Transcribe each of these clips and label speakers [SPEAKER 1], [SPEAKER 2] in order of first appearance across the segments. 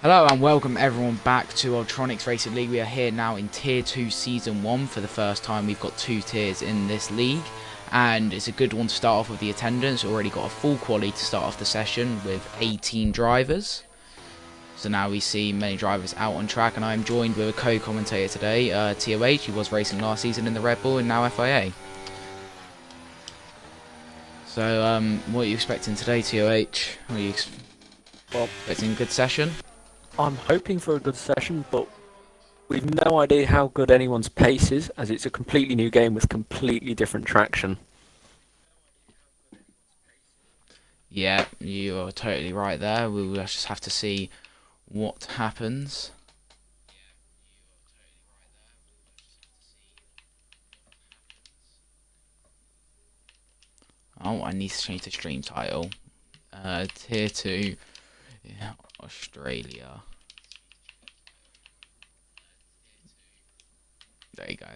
[SPEAKER 1] Hello and welcome everyone back to Ultronics Racing League. We are here now in Tier 2 Season 1 for the first time. We've got 2 tiers in this league and it's a good one to start off with the attendance. Already got a full quali to start off the session with 18 drivers. So now we see many drivers out on track, and I'm joined with a co-commentator today, TOH. He was racing last season in the Red Bull and now FIA. So what are you expecting today, TOH? Are you expecting a good session?
[SPEAKER 2] I'm hoping for a good session, but we've no idea how good anyone's pace is, as it's a completely new game with completely different traction.
[SPEAKER 1] Yeah, you are totally right there. We will just have to see what happens. Oh, I need to change the stream title. Tier 2, yeah, Australia. There you go.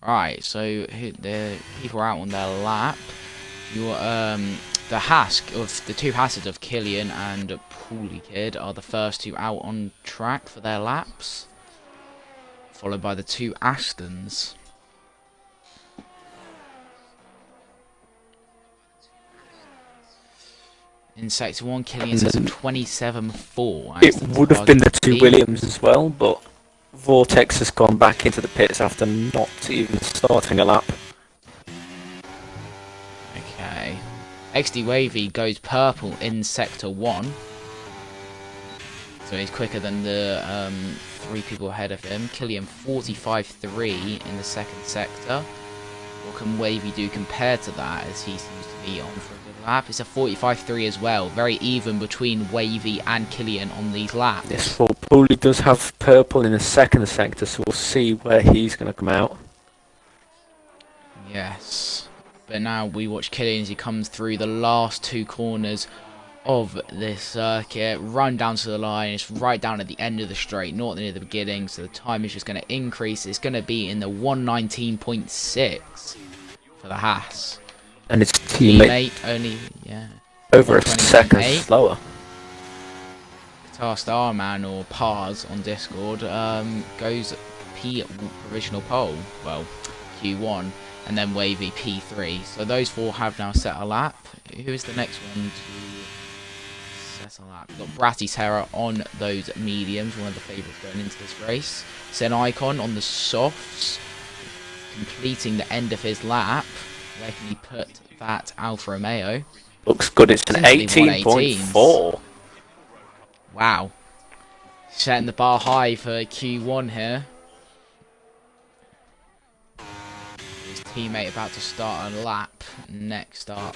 [SPEAKER 1] Right, so the people are out on their lap. The Hask of the two Hasses of Killian and Pooley Kid are the first two out on track for their laps, followed by the two Astons. In Sector 1, Killian says a 27.4.
[SPEAKER 2] It would have been the two Williams as well, but Vortex has gone back into the pits after not even starting a lap.
[SPEAKER 1] Okay. XD Wavy goes purple in Sector 1. So he's quicker than the 3 people ahead of him. Killian 45.3 in the second sector. What can Wavy do compared to that, as he seems to be on for a good lap? It's a 45.3 as well. Very even between Wavy and Killian on these laps.
[SPEAKER 2] Yes, well, Pooley does have purple in the second sector, so we'll see where he's going to come out.
[SPEAKER 1] Yes. But now we watch Killian as he comes through the last 2 corners of this circuit, run down to the line. It's right down at the end of the straight, not near the beginning, so the time is just going to increase. It's going to be in the 119.6 for the Haas.
[SPEAKER 2] And his teammate
[SPEAKER 1] only, yeah,
[SPEAKER 2] over a second slower.
[SPEAKER 1] Guitar Starman, or Pars on Discord, goes P provisional pole, well, Q1, and then Wavy P3. So those 4 have now set a lap. Who is the next one to set a lap? We've got Bratty Terror on those mediums, one of the favourites going into this race. Sen Icon on the softs, completing the end of his lap. Where can he put that Alfa Romeo?
[SPEAKER 2] Looks good, it's an 18.4.
[SPEAKER 1] Wow. Setting the bar high for Q1 here. His teammate about to start a lap next up.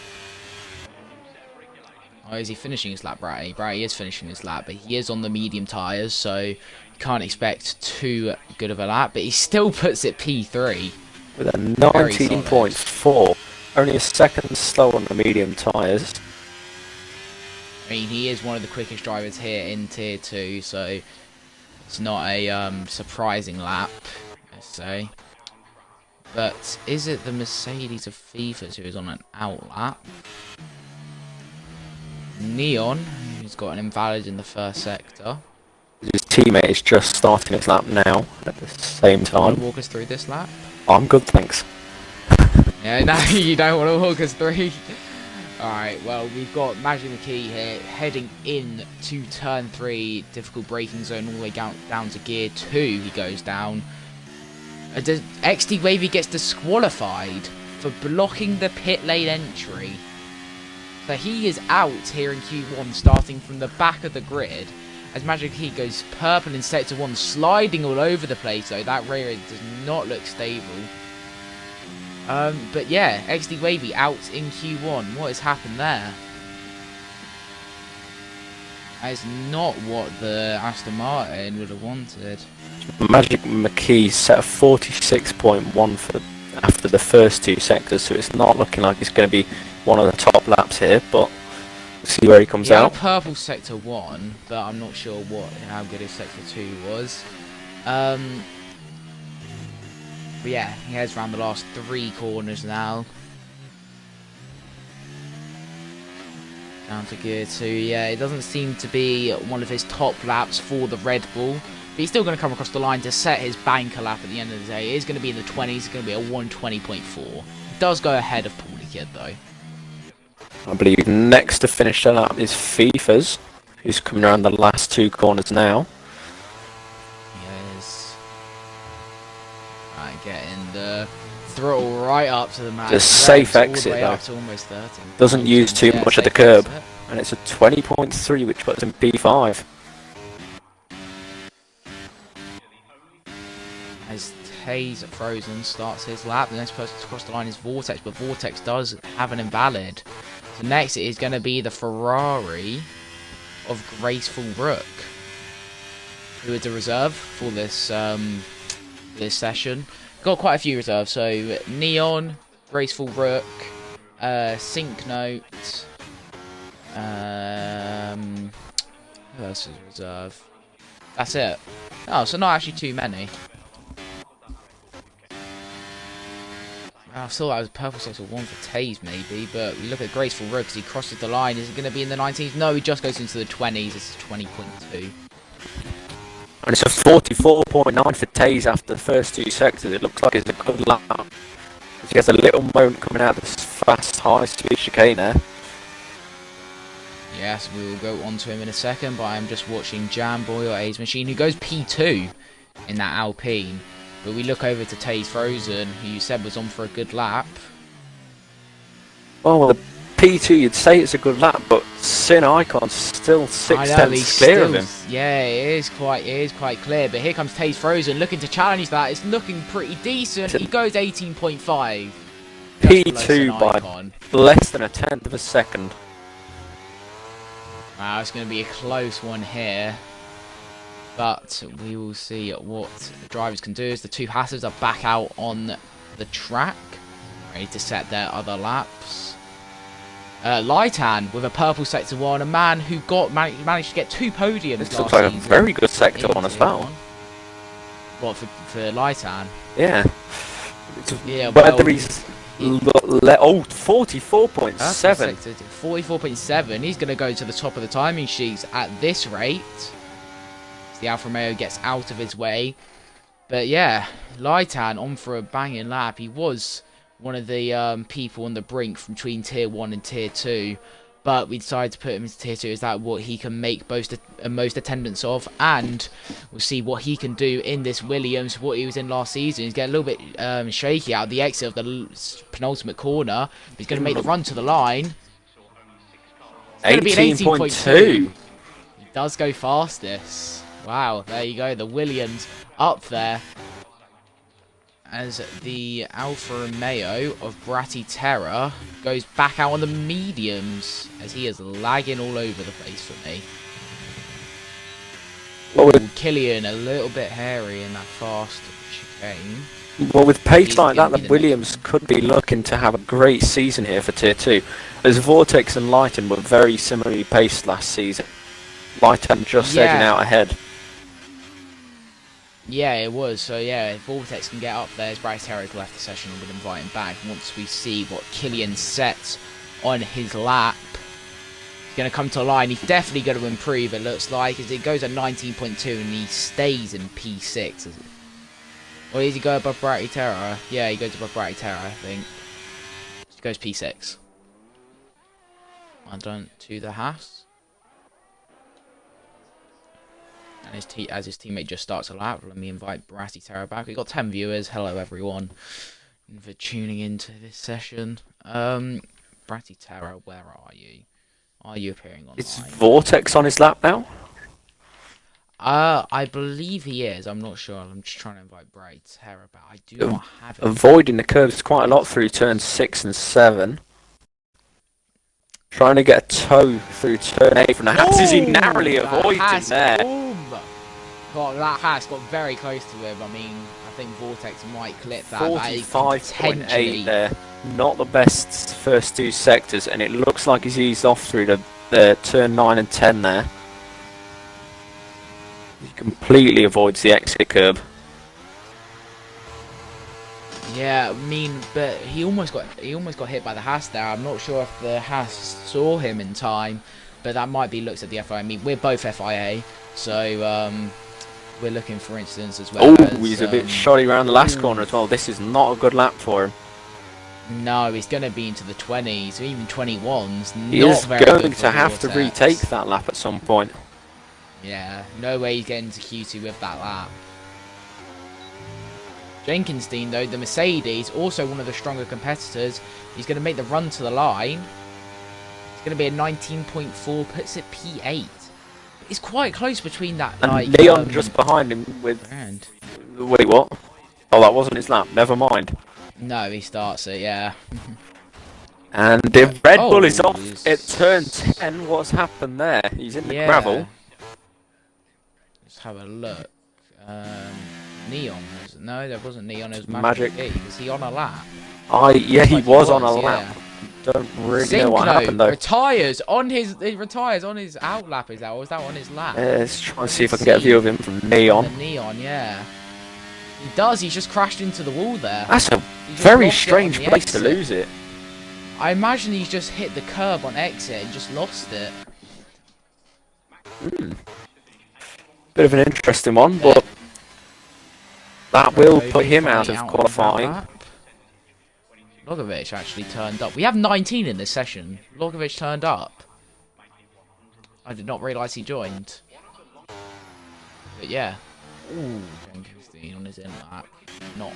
[SPEAKER 1] Oh, is he finishing his lap, Bratty? Bratty is finishing his lap, but he is on the medium tyres, so you can't expect too good of a lap, but he still puts it P3.
[SPEAKER 2] With a 19.4. Only a second slower on the medium tyres.
[SPEAKER 1] I mean, he is one of the quickest drivers here in Tier 2, so it's not a surprising lap, let's say. But is it the Mercedes of FIFAs who is on an out lap? Neon, who's got an invalid in the first sector.
[SPEAKER 2] His teammate is just starting his lap now at the same time.
[SPEAKER 1] Walk us through this lap?
[SPEAKER 2] I'm good, thanks.
[SPEAKER 1] Yeah, no, you don't want to walk us through. Alright, well, we've got Magic McKee here heading in to turn 3, difficult braking zone all the way down to gear 2. He goes down. XD Wavy gets disqualified for blocking the pit lane entry. So he is out here in Q1, starting from the back of the grid. As Magic McKee goes purple in Sector 1, sliding all over the place though. That rear end does not look stable. But yeah, XD Wavy out in Q1. What has happened there? That is not what the Aston Martin would have wanted.
[SPEAKER 2] Magic McKee set a 46.1 for after the first 2 sectors, so it's not looking like it's going to be one of the top laps here, but we'll see where he comes out.
[SPEAKER 1] Purple Sector 1, but I'm not sure how good his Sector 2 was. But yeah, he heads around the last 3 corners now. Down to gear 2. Yeah, it doesn't seem to be one of his top laps for the Red Bull. But he's still going to come across the line to set his banker lap at the end of the day. It is going to be in the 20s. It's going to be a 1:20.4. It does go ahead of Paulie Kid, though.
[SPEAKER 2] I believe next to finish that up is FIFA's, who's coming around the last 2 corners now.
[SPEAKER 1] Yes. Right, getting the throttle right up to the max.
[SPEAKER 2] The safe exit,
[SPEAKER 1] all the way
[SPEAKER 2] though.
[SPEAKER 1] up to almost 30.
[SPEAKER 2] Doesn't use too much of the
[SPEAKER 1] safe
[SPEAKER 2] curb.
[SPEAKER 1] exit.
[SPEAKER 2] And it's a 20.3, which puts him P5.
[SPEAKER 1] As Hayes Frozen starts his lap, the next person to cross the line is Vortex, but Vortex does have an invalid. So next it is going to be the Ferrari of Graceful Rook, who is a reserve for this this session. Got quite a few reserves, so Neon, Graceful Rook, Sync Note, who else is reserve? That's it. Oh, so not actually too many. I thought that was purple sector 1 for Taze maybe, but we look at Graceful Rook because he crosses the line. Is it going to be in the 19s? No, he just goes into the 20s. It's 20.2.
[SPEAKER 2] And it's a 44.9 for Taze after the first 2 sectors. It looks like it's a good lap. He has a little moment coming out of this fast, high-speed chicane there.
[SPEAKER 1] Yes, we will go on to him in a second, but I'm just watching Jamboy or A's Machine, who goes P2 in that Alpine. But we look over to Taze Frozen, who you said was on for a good lap.
[SPEAKER 2] Well, the P2, you'd say it's a good lap, but Sin Icon's still 6 tenths clear of him.
[SPEAKER 1] Yeah, it is quite clear. But here comes Taze Frozen, looking to challenge that. It's looking pretty decent. He goes 18.5.
[SPEAKER 2] P2 by less than a tenth of a second.
[SPEAKER 1] Wow, it's going to be a close one here. But we will see what the drivers can do as the 2 Hassers are back out on the track, ready to set their other laps. Lightan with a purple sector 1, a man who managed to get 2 podiums
[SPEAKER 2] This
[SPEAKER 1] last
[SPEAKER 2] looks like a
[SPEAKER 1] season
[SPEAKER 2] very good sector one as well.
[SPEAKER 1] What, for Lightan?
[SPEAKER 2] Yeah.
[SPEAKER 1] Yeah,
[SPEAKER 2] whether he's... Oh, 44.7.
[SPEAKER 1] 44.7. He's going to go to the top of the timing sheets at this rate. The Alfa Romeo gets out of his way. But yeah, Lightan on for a banging lap. He was one of the people on the brink from between Tier 1 and Tier 2. But we decided to put him into Tier 2. Is that what he can make most attendance of? And we'll see what he can do in this Williams, what he was in last season. He's getting a little bit shaky out of the exit of the penultimate corner. But he's going to make the run to the line. It's going to be an 18.2. He does go fastest. Wow, there you go, the Williams up there as the Alfa Romeo of Bratty Terra goes back out on the mediums as he is lagging all over the place for me. Ooh, Killian a little bit hairy in that fast chicane.
[SPEAKER 2] Well, with pace like that, the Williams could be looking to have a great season here for Tier 2, as Vortex and Lighten were very similarly paced last season. Lighten just edging out ahead.
[SPEAKER 1] Yeah, it was. So yeah, if Vortex can get up there, Bryce Terry left the session and we'll invite him back once we see what Killian sets on his lap. He's going to come to a line. He's definitely going to improve, it looks like, as it goes at 19.2 and he stays in P6. Or does he go above Bratty Terra? Yeah, he goes above Bratty Terra, I think. He goes P6. Well done to the Haas. And as his teammate just starts a lap, let me invite Bratty Terra back. We've got 10 viewers. Hello, everyone, for tuning into this session. Bratty Terra, where are you? Are you appearing online?
[SPEAKER 2] Is Vortex on his lap now?
[SPEAKER 1] I believe he is. I'm not sure. I'm just trying to invite Bratty Terra back. I do not have it.
[SPEAKER 2] Avoiding the curves quite a lot through turns 6 and 7. Trying to get a toe through turn 8 from the Haas. Is he narrowly avoiding there?
[SPEAKER 1] God, that Haas got very close to him. I mean, I think Vortex might clip that.
[SPEAKER 2] 45.8 there. Not the best first 2 sectors, and it looks like he's eased off through the turn 9 and 10 there. He completely avoids the exit curb.
[SPEAKER 1] Yeah, I mean, but he almost got hit by the Haas there. I'm not sure if the Haas saw him in time, but that might be looks at the FIA. I mean, we're both FIA, so we're looking for instance as well.
[SPEAKER 2] Oh, he's a bit shoddy around the last corner as well. This is not a good lap for him.
[SPEAKER 1] No, he's going to be into the 20s, or even 21s.
[SPEAKER 2] He is going to have to retake that lap at some point.
[SPEAKER 1] Yeah, no way he's getting to Q2 with that lap. Jenkinstein, though, the Mercedes, also one of the stronger competitors, he's going to make the run to the line. It's going to be a 19.4, puts it P8. It's quite close between that.
[SPEAKER 2] And
[SPEAKER 1] like,
[SPEAKER 2] Leon just behind him with...
[SPEAKER 1] Brand.
[SPEAKER 2] Wait, what? Oh, that wasn't his lap. Never mind.
[SPEAKER 1] No, he starts it, yeah.
[SPEAKER 2] And the Red Bull is off at turn 10. What's happened there? He's in the gravel.
[SPEAKER 1] Let's have a look. Neon. No, there wasn't Neon. It was
[SPEAKER 2] Magic.
[SPEAKER 1] Was he on a lap?
[SPEAKER 2] Yeah, he was on a lap. Don't really know what happened though.
[SPEAKER 1] Retires on his out lap, is that, or was that on his lap?
[SPEAKER 2] Let's try and see if I can get a view of him from Neon.
[SPEAKER 1] Neon, yeah. He does. He's just crashed into the wall there.
[SPEAKER 2] That's a very strange place to lose it.
[SPEAKER 1] I imagine he's just hit the curb on exit and just lost it.
[SPEAKER 2] Bit of an interesting one, but that will put him out of qualifying.
[SPEAKER 1] Logovic actually turned up. We have 19 in this session. Logovic turned up. I did not realise he joined. But yeah. Ooh, Jenkinstein on his in lap. Not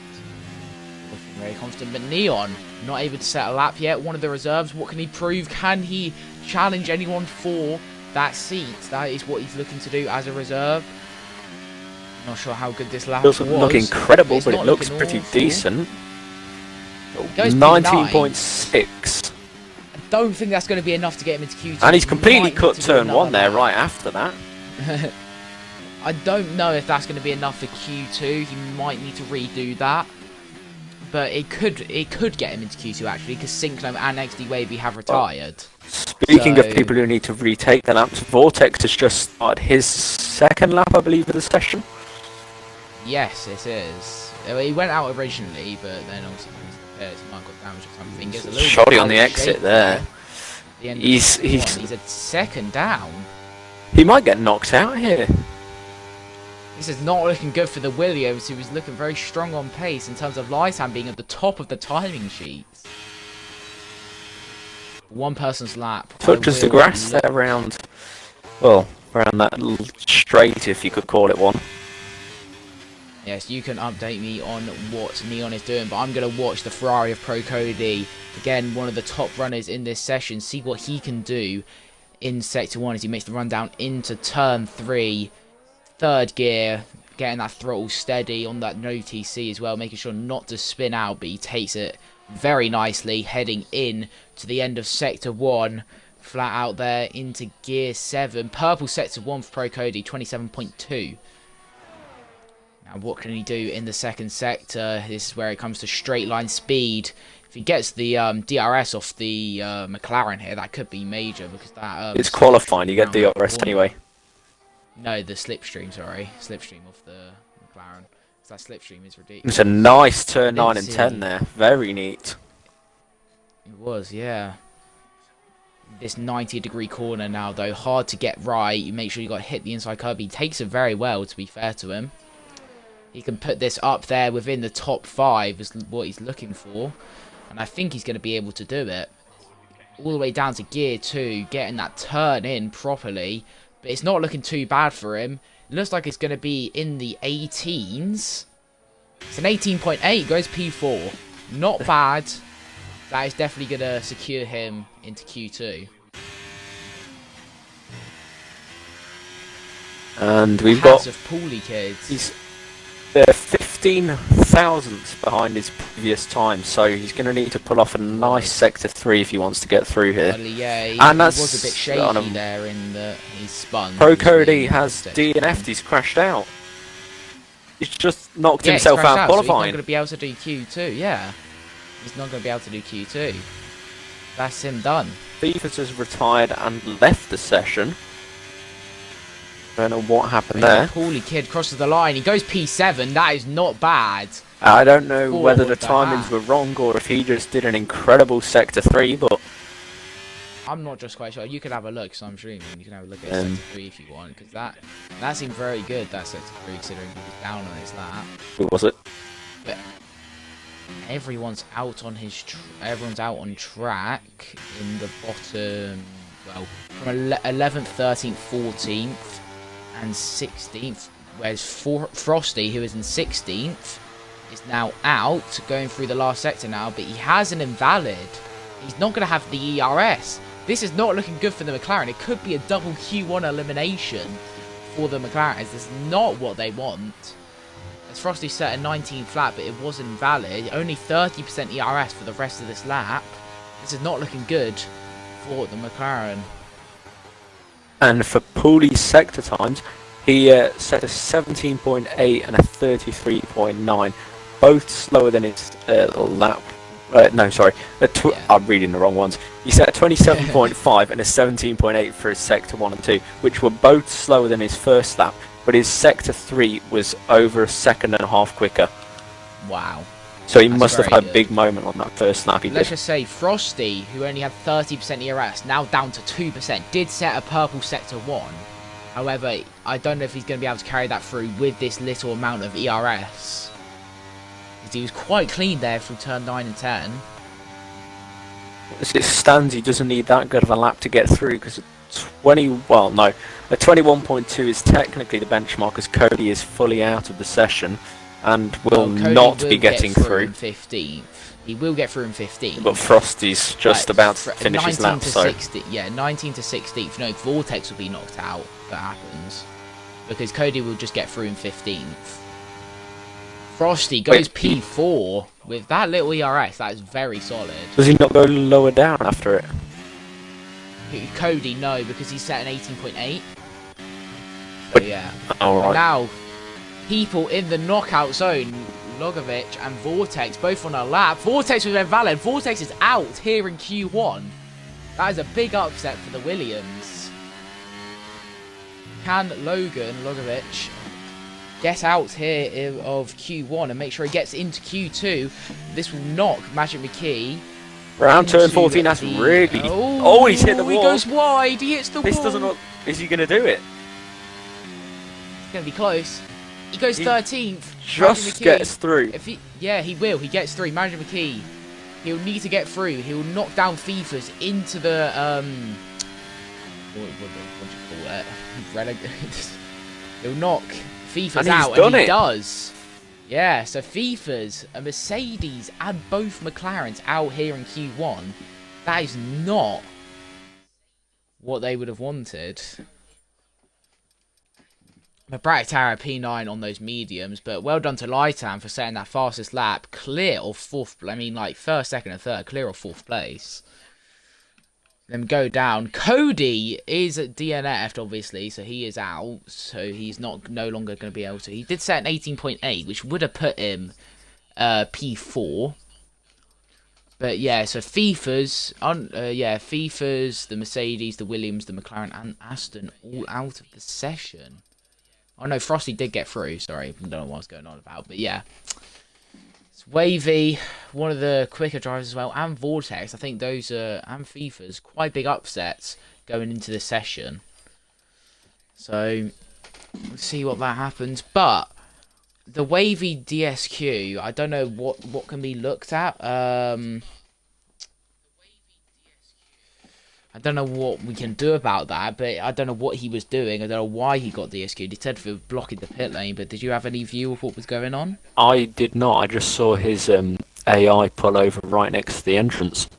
[SPEAKER 1] looking very confident. But Neon, not able to set a lap yet. One of the reserves. What can he prove? Can he challenge anyone for that seat? That is what he's looking to do as a reserve. Not sure how good this lap was.
[SPEAKER 2] It doesn't look incredible, but it looks pretty decent. 19.6.
[SPEAKER 1] I don't think that's going to be enough to get him into Q2.
[SPEAKER 2] And he's completely cut turn 1 there right after that.
[SPEAKER 1] I don't know if that's going to be enough for Q2. He might need to redo that. But it could get him into Q2 actually, because Syncno and XD Wavy have retired.
[SPEAKER 2] Speaking of people who need to retake the laps, Vortex has just started his second lap, I believe, of the session.
[SPEAKER 1] Yes, it is. He went out originally, but then also his might got damaged or something. He's a little
[SPEAKER 2] shoddy on the exit there.
[SPEAKER 1] He's a second down.
[SPEAKER 2] He might get knocked out here.
[SPEAKER 1] This is not looking good for the Williams, who was looking very strong on pace in terms of Lysan being at the top of the timing sheets. One person's lap.
[SPEAKER 2] Touches the grass there around, well, around that little straight, if you could call it one.
[SPEAKER 1] Yes, you can update me on what Neon is doing, but I'm going to watch the Ferrari of Pro Cody. Again, one of the top runners in this session. See what he can do in Sector 1 as he makes the run down into Turn 3. Third gear, getting that throttle steady on that no TC as well, making sure not to spin out, but he takes it very nicely, heading in to the end of Sector 1. Flat out there into Gear 7. Purple Sector 1 for Pro Cody, 27.2. Now, what can he do in the second sector? This is where it comes to straight line speed. If he gets the DRS off the McLaren here, that could be major, because that...
[SPEAKER 2] it's qualifying, you get DRS anyway.
[SPEAKER 1] No, the slipstream, sorry. Slipstream of the McLaren. That slipstream is ridiculous.
[SPEAKER 2] It's a nice turn 9 and 10 there. Very neat.
[SPEAKER 1] It was, yeah. This 90-degree corner now, though, hard to get right. You make sure you got to hit the inside curb. He takes it very well, to be fair to him. He can put this up there within the top 5 is what he's looking for. And I think he's going to be able to do it. All the way down to Gear 2, getting that turn in properly. But it's not looking too bad for him. It looks like it's going to be in the 18s. It's an 18.8, goes P4. Not bad. That is definitely going to secure him into Q2.
[SPEAKER 2] And we've got...
[SPEAKER 1] of Paulie kids.
[SPEAKER 2] He's 15,000th behind his previous time, so he's going to need to pull off a nice Sector 3 if he wants to get through here.
[SPEAKER 1] Well, yeah, he was a bit shaky there in the... He's spun.
[SPEAKER 2] Pro Cody has DNF'd, he's crashed out. He's just knocked himself out of qualifying.
[SPEAKER 1] So he's not going to be able to do Q2, yeah. He's not going to be able to do Q2. That's him done.
[SPEAKER 2] Beavers has retired and left the session. Don't know what happened
[SPEAKER 1] The
[SPEAKER 2] there.
[SPEAKER 1] Paulie kid crosses the line. He goes P7. That is not bad.
[SPEAKER 2] I don't know
[SPEAKER 1] For
[SPEAKER 2] whether the
[SPEAKER 1] the
[SPEAKER 2] timings
[SPEAKER 1] hat.
[SPEAKER 2] were wrong or if he just did an incredible sector 3, but
[SPEAKER 1] I'm not just quite sure. You could have a look, so I'm streaming. You can have a look at sector 3 if you want, because that seemed very good, that sector 3, considering he was down on his lap.
[SPEAKER 2] who was it?
[SPEAKER 1] But everyone's out on everyone's out on track in the bottom. Well, from 11th, 13th, 14th, and 16th. Whereas Frosty, who is in 16th, is now out, going through the last sector now, but he has an invalid. He's not going to have the ERS. This is not looking good for the McLaren. It could be a double Q1 elimination for the McLaren. This is not what they want. As Frosty set a 19th lap, but it was invalid. Only 30% ERS for the rest of this lap. This is not looking good for the McLaren.
[SPEAKER 2] And for Pooley's sector times, he set a 17.8 and a 33.9, both slower than his lap. No, sorry, I'm reading the wrong ones. He set a 27.5 and a 17.8 for his sector 1 and 2, which were both slower than his first lap, but his sector 3 was over a second and a half quicker.
[SPEAKER 1] Wow.
[SPEAKER 2] So he must have had a big moment on that first lap.
[SPEAKER 1] Let's just say Frosty, who only had 30% ERS, now down to 2%, did set a purple sector 1. However, I don't know if he's going to be able to carry that through with this little amount of ERS. He was quite clean there through turn 9 and 10.
[SPEAKER 2] As it stands, he doesn't need that good of a lap to get through, because a 21.2 is technically the benchmark, as Cody is fully out of the session and will not be getting through.
[SPEAKER 1] In 15th. He will get through in 15th.
[SPEAKER 2] But Frosty's just about to finish his lap, so...
[SPEAKER 1] 60, yeah, 19 to 16th. No, Vortex will be knocked out if that happens. Because Cody will just get through in 15th. Frosty goes P4 with that little ERS. That is very solid.
[SPEAKER 2] Does he not go lower down after it?
[SPEAKER 1] Cody, no, because he set an 18.8. So yeah.
[SPEAKER 2] Alright.
[SPEAKER 1] Now, people in the knockout zone, Logovic and Vortex, both on a lap. Vortex was invalid. Vortex is out here in Q1. That is a big upset for the Williams. Can Logovic, get out here of Q1 and make sure he gets into Q2? This will knock Magic McKee.
[SPEAKER 2] Round turn 14, that's really... Oh, he's hit the wall.
[SPEAKER 1] He goes wide, he hits the wall.
[SPEAKER 2] This doesn't look... Is he going to do it?
[SPEAKER 1] It's going to be close. He goes 13th.
[SPEAKER 2] Just gets through.
[SPEAKER 1] Yeah, he will. He gets through. Manager McKee. He'll need to get through. He'll knock down FIFA's into the... What do you call it? He'll knock FIFA's out, and he does. Yeah, so FIFA's, a Mercedes, and both McLarens out here in Q1. That is not what they would have wanted. Bractara P9 on those mediums, but well done to Lightan for setting that fastest lap. Clear of fourth, I mean, like first, second, and third, clear of fourth place. Then go down. Cody is DNF'd, obviously, so he is out. So he's no longer going to be able to. He did set an 18.8, which would have put him P4. But yeah, so FIFA's, the Mercedes, the Williams, the McLaren, and Aston all out of the session. Oh no, Frosty did get through. Sorry, I don't know what I was going on about, but yeah. It's Wavy, one of the quicker drivers as well, and Vortex. I think those are, and FIFA's, quite big upsets going into the session. So, we'll see what that happens. But, the Wavy DSQ, I don't know what can be looked at. I don't know what we can do about that, but I don't know what he was doing. I don't know why he got DSQ'd. He said for blocking the pit lane, but did you have any view of what was going on?
[SPEAKER 2] I did not. I just saw his AI pull over right next to the entrance.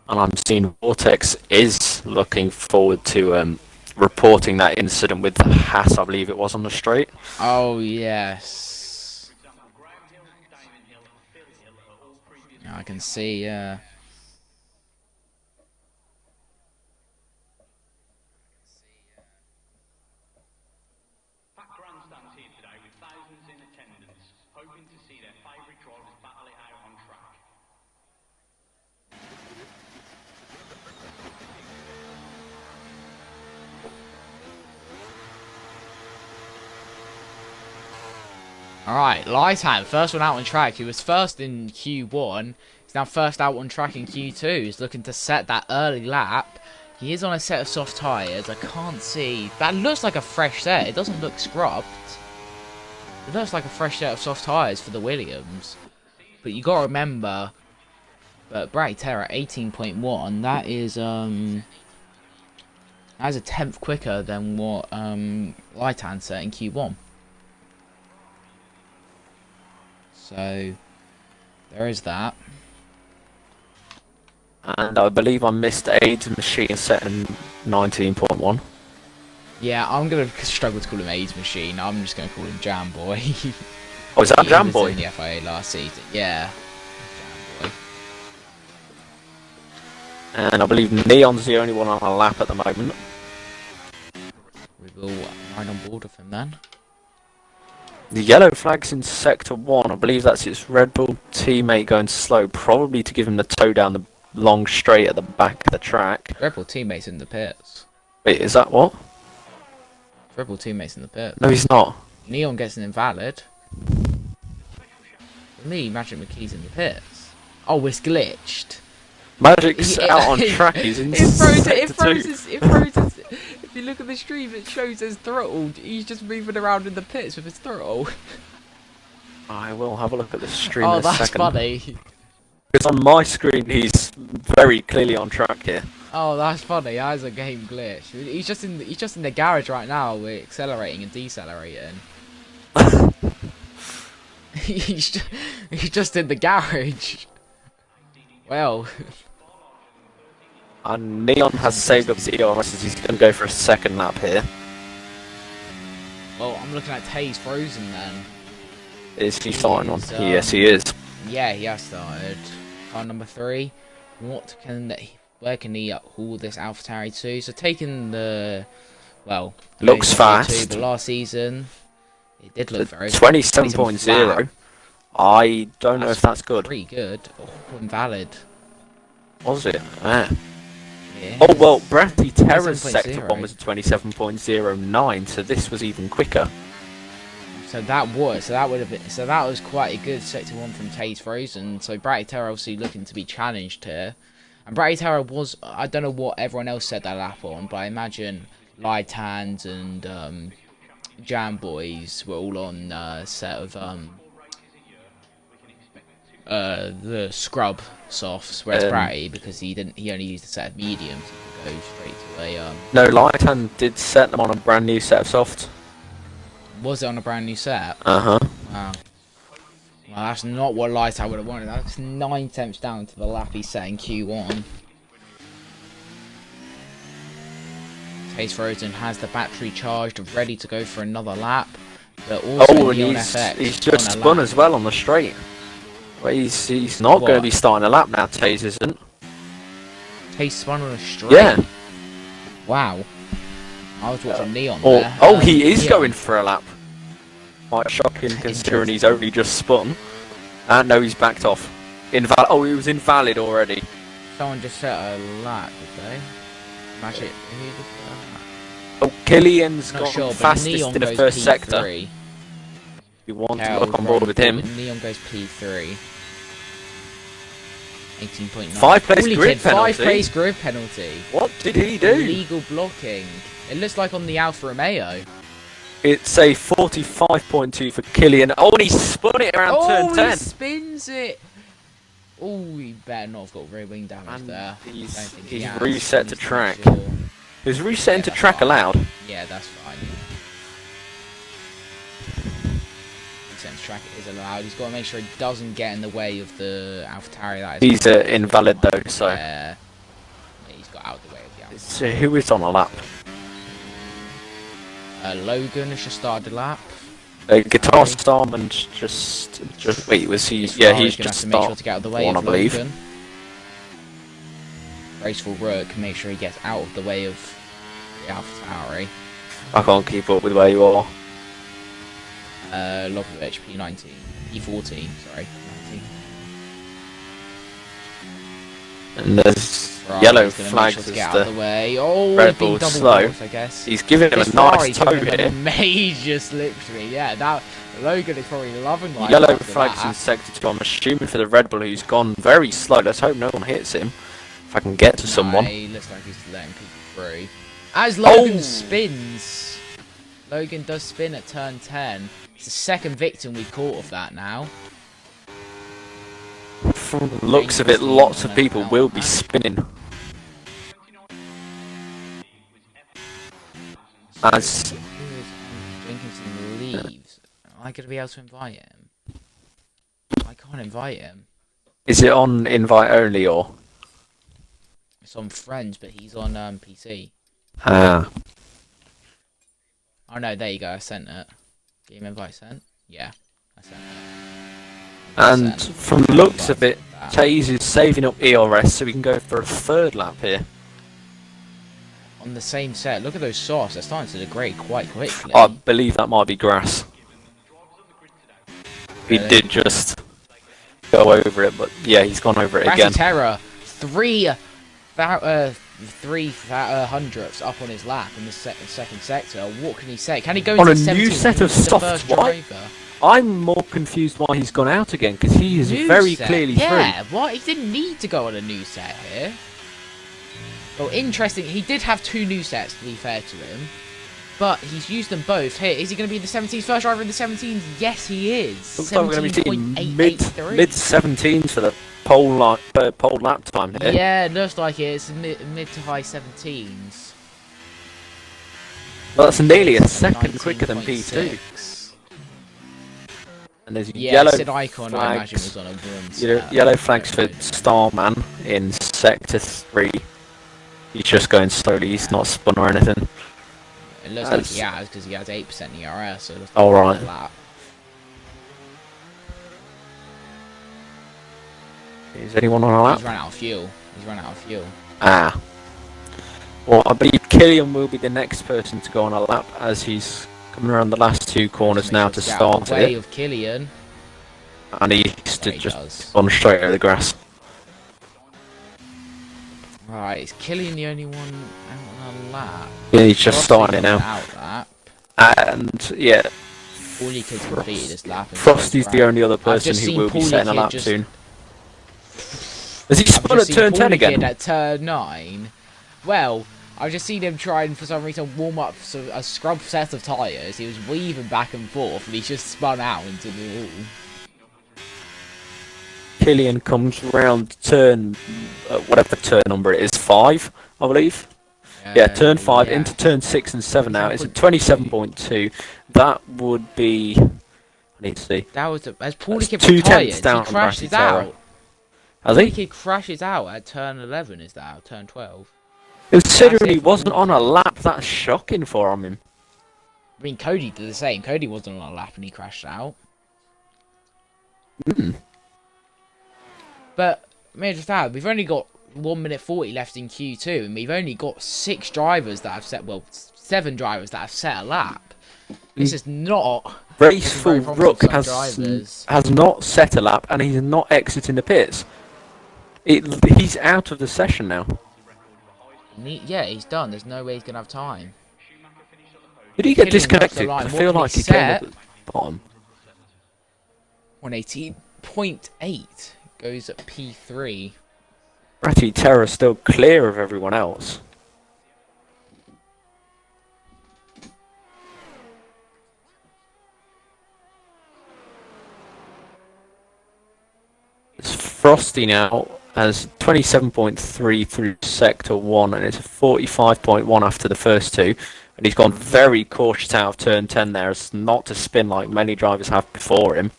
[SPEAKER 2] And I'm seeing Vortex is looking forward to reporting that incident with the Haas, I believe it was, on the straight.
[SPEAKER 1] Oh, yes. I can see, yeah.
[SPEAKER 3] Grandstands here today with thousands in attendance, hoping to see their favourite drivers battle it out on track.
[SPEAKER 1] Alright, Lighthand, first one out on track. He was first in Q1. He's now first out on track in Q2. He's looking to set that early lap. He is on a set of soft tyres. I can't see. That looks like a fresh set. It doesn't look scrubbed. It looks like a fresh set of soft tyres for the Williams. But you gotta remember, but Bratty Terra 18.1, that is a tenth quicker than what Lighthand set in Q1. So there is that.
[SPEAKER 2] And I believe I missed Aid's machine set in 19.1.
[SPEAKER 1] Yeah, I'm gonna struggle to call him AIDS Machine. I'm just gonna call him Jam Boy.
[SPEAKER 2] Oh, is that
[SPEAKER 1] He
[SPEAKER 2] Jam
[SPEAKER 1] was
[SPEAKER 2] Boy?
[SPEAKER 1] in the FIA last season. Yeah, Jam Boy.
[SPEAKER 2] And I believe Neon's the only one on a lap at the moment.
[SPEAKER 1] We will ride on board with him then.
[SPEAKER 2] The yellow flag's in sector 1. I believe that's its Red Bull teammate going slow, probably to give him the toe down the long straight at the back of the track.
[SPEAKER 1] Red Bull teammates in the pits.
[SPEAKER 2] Wait, is that what?
[SPEAKER 1] Red Bull teammates in the pits.
[SPEAKER 2] No, he's not.
[SPEAKER 1] Neon gets an invalid. For me, Magic McKee's in the pits. Oh, it's glitched.
[SPEAKER 2] Magic's out on track. He's in sector 2.
[SPEAKER 1] It froze. If you look at the stream, it shows as throttled. He's just moving around in the pits with his throttle.
[SPEAKER 2] I will have a look at the stream
[SPEAKER 1] Oh,
[SPEAKER 2] in a
[SPEAKER 1] that's
[SPEAKER 2] second.
[SPEAKER 1] funny.
[SPEAKER 2] Because on my screen, he's very clearly on track here.
[SPEAKER 1] Oh, that's funny. That's a game glitch. He's just in the garage right now. We're accelerating and decelerating. he's just in the garage. Well.
[SPEAKER 2] And Neon has saved up his ERS. He's going to go for a second lap here.
[SPEAKER 1] Well, I'm looking at Tay's frozen then.
[SPEAKER 2] Is he starting on?
[SPEAKER 1] is,
[SPEAKER 2] Yes, he is.
[SPEAKER 1] Yeah, he has started. Car number 3. Where can he haul this AlphaTauri to? So taking the, well,
[SPEAKER 2] Looks fast.
[SPEAKER 1] But last season, it did look very
[SPEAKER 2] 27.0. I don't know if that's good.
[SPEAKER 1] Pretty good. Oh, invalid.
[SPEAKER 2] Was it? Ah.
[SPEAKER 1] Yeah.
[SPEAKER 2] Oh well, Bratty Terra's
[SPEAKER 1] 27.0.
[SPEAKER 2] sector 1 was 27.09, so this was even quicker.
[SPEAKER 1] So that was quite a good sector 1 from Taze Frozen. So Bratty Terra obviously looking to be challenged here. And Bratty Terra was, I don't know what everyone else said that lap on, but I imagine Light Hands and Jam Boys were all on set of the scrub softs, whereas Bratty, because he only used a set of mediums, he could go straight to a
[SPEAKER 2] No, Lighthand did set them on a brand new set of softs.
[SPEAKER 1] Was it on a brand new set?
[SPEAKER 2] Uh-huh.
[SPEAKER 1] Wow. Well, that's not what Light I would have wanted. That's 9 tenths down to the lap he set in Q1. Taze Frozen has the battery charged, ready to go for another lap. But also
[SPEAKER 2] Oh, and
[SPEAKER 1] Neon
[SPEAKER 2] he's
[SPEAKER 1] FX
[SPEAKER 2] just
[SPEAKER 1] on a
[SPEAKER 2] spun
[SPEAKER 1] lap.
[SPEAKER 2] as well on the straight. Well, he's not going to
[SPEAKER 1] What?
[SPEAKER 2] be starting a lap now, Taze isn't.
[SPEAKER 1] Taze spun on a straight.
[SPEAKER 2] Yeah.
[SPEAKER 1] Wow. I was watching Neon
[SPEAKER 2] Or,
[SPEAKER 1] there.
[SPEAKER 2] oh, he is
[SPEAKER 1] Neon.
[SPEAKER 2] going for a lap. Quite shocking considering he's only just spun. And no, he's backed off. Invalid. Oh, he was invalid already.
[SPEAKER 1] Someone just set a lap, did they? Magic. Who just set a lap?
[SPEAKER 2] Oh, Killian's
[SPEAKER 1] Not
[SPEAKER 2] got
[SPEAKER 1] sure, but
[SPEAKER 2] fastest
[SPEAKER 1] Neon
[SPEAKER 2] in the
[SPEAKER 1] goes
[SPEAKER 2] first
[SPEAKER 1] P3.
[SPEAKER 2] sector. If you want to
[SPEAKER 1] Kel,
[SPEAKER 2] look on board with him.
[SPEAKER 1] Neon goes P3. 18.9.
[SPEAKER 2] 5 place
[SPEAKER 1] Holy
[SPEAKER 2] grid
[SPEAKER 1] kid,
[SPEAKER 2] penalty.
[SPEAKER 1] 5 place grid penalty.
[SPEAKER 2] What did he do?
[SPEAKER 1] Illegal blocking. It looks like on the Alfa Romeo.
[SPEAKER 2] It's a 45.2 for Killian. Oh, and he spun it around turn
[SPEAKER 1] Oh,
[SPEAKER 2] 10.
[SPEAKER 1] he spins it. Oh, he better not have got rear wing damage
[SPEAKER 2] And
[SPEAKER 1] there.
[SPEAKER 2] he's-
[SPEAKER 1] I don't think
[SPEAKER 2] he's
[SPEAKER 1] he has.
[SPEAKER 2] reset to
[SPEAKER 1] He's not
[SPEAKER 2] track.
[SPEAKER 1] sure.
[SPEAKER 2] Is resetting
[SPEAKER 1] Yeah,
[SPEAKER 2] to
[SPEAKER 1] that's
[SPEAKER 2] track
[SPEAKER 1] fine.
[SPEAKER 2] allowed?
[SPEAKER 1] Yeah, that's fine. Resetting to track is allowed. He's got to make sure he doesn't get in the way of the AlphaTauri. That is
[SPEAKER 2] He's invalid though, so.
[SPEAKER 1] Yeah, he's got out of the way of the Alpha.
[SPEAKER 2] So who is on a lap?
[SPEAKER 1] Logan has just started the lap.
[SPEAKER 2] Guitar Starman just wait, was he? Yeah, he's
[SPEAKER 1] gonna
[SPEAKER 2] just
[SPEAKER 1] have to make sure to get out of the way
[SPEAKER 2] one,
[SPEAKER 1] of
[SPEAKER 2] I believe.
[SPEAKER 1] Logan. Graceful Rook, make sure he gets out of the way of the AlphaTauri.
[SPEAKER 2] I can't keep up with where you are.
[SPEAKER 1] Logovich, P19. P14, sorry. 19.
[SPEAKER 2] And there's
[SPEAKER 1] Right,
[SPEAKER 2] Yellow
[SPEAKER 1] he's gonna make
[SPEAKER 2] flags
[SPEAKER 1] sure to
[SPEAKER 2] as
[SPEAKER 1] get out of
[SPEAKER 2] the
[SPEAKER 1] the way. Oh,
[SPEAKER 2] Red
[SPEAKER 1] he's been
[SPEAKER 2] Bull
[SPEAKER 1] double
[SPEAKER 2] slow.
[SPEAKER 1] blocked, I guess.
[SPEAKER 2] He's giving him
[SPEAKER 1] This
[SPEAKER 2] a nice
[SPEAKER 1] Ferrari's
[SPEAKER 2] toe
[SPEAKER 1] giving him a
[SPEAKER 2] here.
[SPEAKER 1] major slipstream. Yeah, now Logan is probably loving life
[SPEAKER 2] Yellow
[SPEAKER 1] after
[SPEAKER 2] flags in
[SPEAKER 1] that.
[SPEAKER 2] sector 2. I'm assuming for the Red Bull, who's gone very slow. Let's hope no one hits him. If I can get to someone.
[SPEAKER 1] He looks like he's letting people through. As Logan
[SPEAKER 2] Oh!
[SPEAKER 1] spins, Logan does spin at turn 10. It's the second victim we've caught of that now.
[SPEAKER 2] From the looks of it, lots of people will be spinning. As
[SPEAKER 1] Jenkinson leaves, am I going to be able to invite him? I can't invite him.
[SPEAKER 2] is it on invite only or?
[SPEAKER 1] It's on Friends, but he's on PC.
[SPEAKER 2] Ah,
[SPEAKER 1] Oh no, there you go, I sent it. Game invite sent? Yeah, I sent it.
[SPEAKER 2] and
[SPEAKER 1] Sent.
[SPEAKER 2] from the looks of it,
[SPEAKER 1] That.
[SPEAKER 2] Taze is saving up ERS so we can go for a third lap here.
[SPEAKER 1] On the same set, look at those softs, they're starting to degrade quite quickly.
[SPEAKER 2] I believe that might be grass. He
[SPEAKER 1] Really?
[SPEAKER 2] did just go over it, but yeah, he's gone over it again.
[SPEAKER 1] Terror, three hundredths up on his lap in the second sector. What can he say? Can he go
[SPEAKER 2] On
[SPEAKER 1] into
[SPEAKER 2] a new
[SPEAKER 1] 17th?
[SPEAKER 2] set of
[SPEAKER 1] He's the
[SPEAKER 2] softs,
[SPEAKER 1] first
[SPEAKER 2] why?
[SPEAKER 1] driver.
[SPEAKER 2] I'm more confused why he's gone out again, because he is
[SPEAKER 1] New
[SPEAKER 2] very
[SPEAKER 1] set.
[SPEAKER 2] clearly
[SPEAKER 1] Yeah,
[SPEAKER 2] through.
[SPEAKER 1] what? He didn't need to go on a new set here. Well, interesting. He did have two new sets, to be fair to him. But he's used them both. Here, is he going to be the 17th? First driver in the 17th? Yes, he is.
[SPEAKER 2] Looks like we're going to be seeing mid
[SPEAKER 1] 17.883.
[SPEAKER 2] 17s for the pole lap time here.
[SPEAKER 1] Yeah, it looks like it. It's mid to high 17s.
[SPEAKER 2] Well, that's nearly a second quicker than P2.
[SPEAKER 1] 19.6.
[SPEAKER 2] And there's
[SPEAKER 1] Yeah,
[SPEAKER 2] yellow
[SPEAKER 1] Sid Icon, I imagine,
[SPEAKER 2] flags.
[SPEAKER 1] was on a one
[SPEAKER 2] Yellow flags for Starman in sector 3. He's just going slowly. He's not spun or anything.
[SPEAKER 1] It looks like he has, because he has 8% ERS, so it looks like
[SPEAKER 2] All right.
[SPEAKER 1] a lap.
[SPEAKER 2] Is anyone on a lap?
[SPEAKER 1] He's run out of fuel. He's run out of fuel.
[SPEAKER 2] Ah. Well, I believe Killian will be the next person to go on a lap as he's coming around the last two corners now to start
[SPEAKER 1] the way
[SPEAKER 2] it.
[SPEAKER 1] of Killian.
[SPEAKER 2] And he's
[SPEAKER 1] There he
[SPEAKER 2] just
[SPEAKER 1] does.
[SPEAKER 2] gone straight over the grass.
[SPEAKER 1] Right, is Killian the only one out on a lap?
[SPEAKER 2] Yeah, he's just starting it now.
[SPEAKER 1] Out lap.
[SPEAKER 2] And yeah,
[SPEAKER 1] Paulie Kid's completed this lap. and
[SPEAKER 2] Frosty's
[SPEAKER 1] goes
[SPEAKER 2] the
[SPEAKER 1] round.
[SPEAKER 2] only other person
[SPEAKER 1] just
[SPEAKER 2] who
[SPEAKER 1] seen
[SPEAKER 2] will be
[SPEAKER 1] Paulie
[SPEAKER 2] setting a
[SPEAKER 1] Kid
[SPEAKER 2] lap
[SPEAKER 1] just-
[SPEAKER 2] soon. Has he
[SPEAKER 1] I've
[SPEAKER 2] spun
[SPEAKER 1] just
[SPEAKER 2] at
[SPEAKER 1] seen
[SPEAKER 2] turn 10
[SPEAKER 1] Paulie Kid
[SPEAKER 2] again?
[SPEAKER 1] at turn 9. Well, I've just seen him trying for some reason warm up a scrub set of tyres. He was weaving back and forth, and he's just spun out into the wall.
[SPEAKER 2] Killian comes round turn, whatever turn number it is, 5, I believe. Yeah, turn 5
[SPEAKER 1] yeah.
[SPEAKER 2] into turn 6 and 7 now. It's at 27.2. That would be. I need to see.
[SPEAKER 1] That was as Paulie Kid
[SPEAKER 2] 2 tenths
[SPEAKER 1] retired,
[SPEAKER 2] down
[SPEAKER 1] he
[SPEAKER 2] from
[SPEAKER 1] crashes
[SPEAKER 2] Bratty Terror.
[SPEAKER 1] out.
[SPEAKER 2] Has
[SPEAKER 1] Paulie
[SPEAKER 2] he?
[SPEAKER 1] Kid crashes out at turn 11. Is that turn 12?
[SPEAKER 2] Considering
[SPEAKER 1] That's
[SPEAKER 2] he
[SPEAKER 1] it.
[SPEAKER 2] wasn't on a lap, that's shocking for him.
[SPEAKER 1] I mean, Cody did the same. Cody wasn't on a lap and he crashed out.
[SPEAKER 2] Hmm.
[SPEAKER 1] But may I just add, we've only got 1 minute 40 left in Q2, and we've only got 6 drivers that have set. Well, 7 drivers that have set a lap. This is not.
[SPEAKER 2] Raceful
[SPEAKER 1] very promising
[SPEAKER 2] Rook
[SPEAKER 1] for some
[SPEAKER 2] has
[SPEAKER 1] drivers.
[SPEAKER 2] not set a lap and he's not exiting the pits. He's out of the session now.
[SPEAKER 1] Yeah, he's done. There's no way he's gonna have time.
[SPEAKER 2] Did he get
[SPEAKER 1] Killian crossed the
[SPEAKER 2] disconnected?
[SPEAKER 1] line.
[SPEAKER 2] I
[SPEAKER 1] What
[SPEAKER 2] feel
[SPEAKER 1] can
[SPEAKER 2] like
[SPEAKER 1] he
[SPEAKER 2] he came
[SPEAKER 1] set?
[SPEAKER 2] up at the bottom.
[SPEAKER 1] 118.8 goes at P3.
[SPEAKER 2] Bratty Terror still clear of everyone else. It's Frosty now has 27.3 through sector 1 and it's 45.1 after the first two. And he's gone very cautious out of turn 10 there as not to spin like many drivers have before him.